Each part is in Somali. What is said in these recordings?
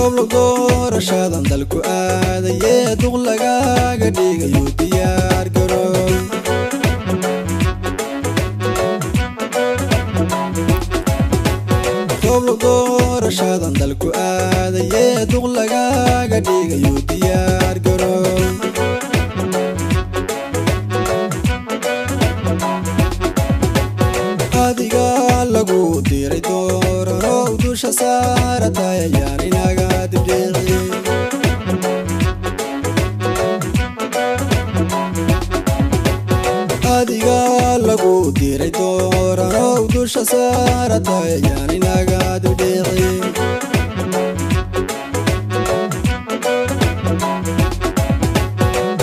قبل دور شادن دلكو آدي دغلقا قديق يو ديار قرول قبل دور شادن دلكو آدي دغلقا قديق يو ديار قرول adiga lagu diray dooraro dusha saaratay ayaan inaga dibdhici adiga lagu diray dooraro dusha saaratay ayaan inaga dibdhici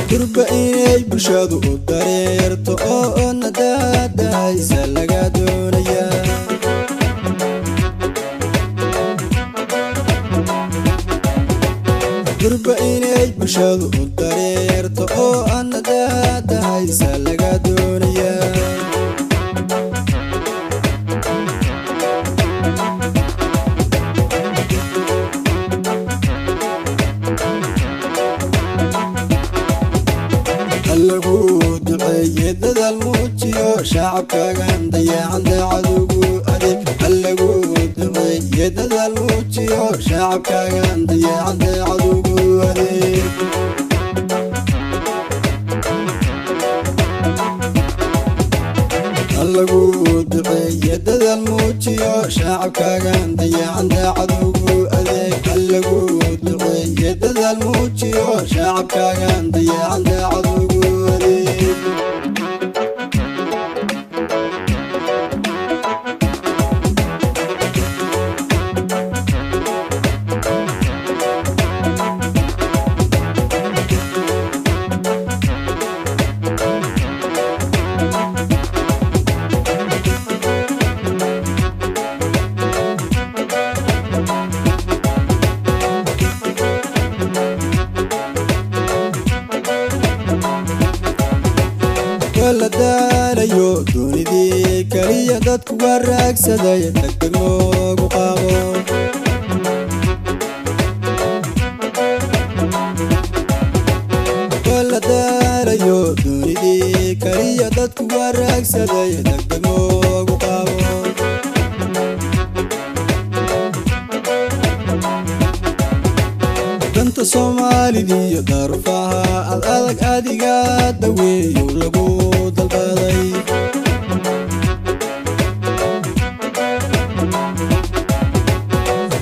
durba inay bulshadu u dareerto oo nadaadaysa laga doonaya durba inay bulshadu u dareerto oo nadaadaysa laga doonaya lagu duceeyay dadaal muujiyo shacabkaagan dayacan dacadugu adeeg lagu duceeyay dadaal muujiyo shacabkaagan dayacan dacadugu adeeg lagu duceeyay dadaal muujiyo shacabkaagan dayacan dacadugu adeeg lagu duceeyay dadaal muujiyo shacabkaagan dayacan dacadugu la daalayo doonidii kaliya dadku waraagsaday degdeg loogu qaabo la daalayo doonidii kaliya dadku waraagsaday degdeg loogu qaabo danta Soomaaliya darfaha adag adiga daweeyo lagu dalbaday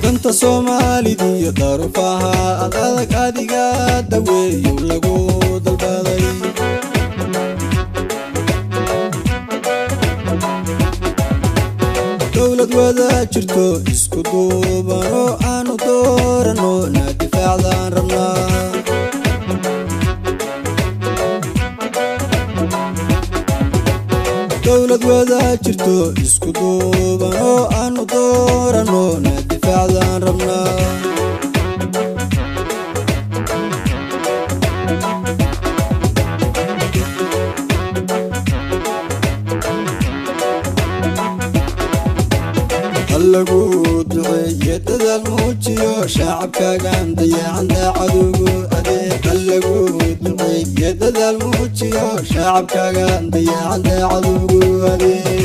danta Soomaaliya darfaha adag adiga daweeyo lagu dalbaday dawlad wada jirto isku duubano aanu doorano na difaacdan rabnaa dawlad wada jirto isku duubano aanu doorano na difaacdan rabnaa lagu duceeyay dadaal muujiyo shacabkaagan dayacan dacadugu adeeg lagu duceeyay dadaal muujiyo shacabkaagan dayacan dacadugu adeeg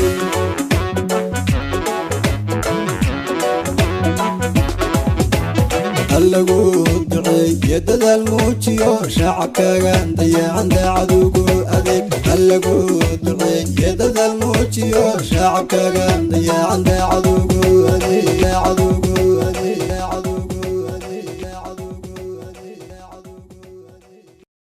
lagu duceeyay dadaal muujiyo shacabkaagan dayacan dacadugu adeeg lagu duceeyay dadaal muujiyo shacabkaagan dayacan dacadugu adeeg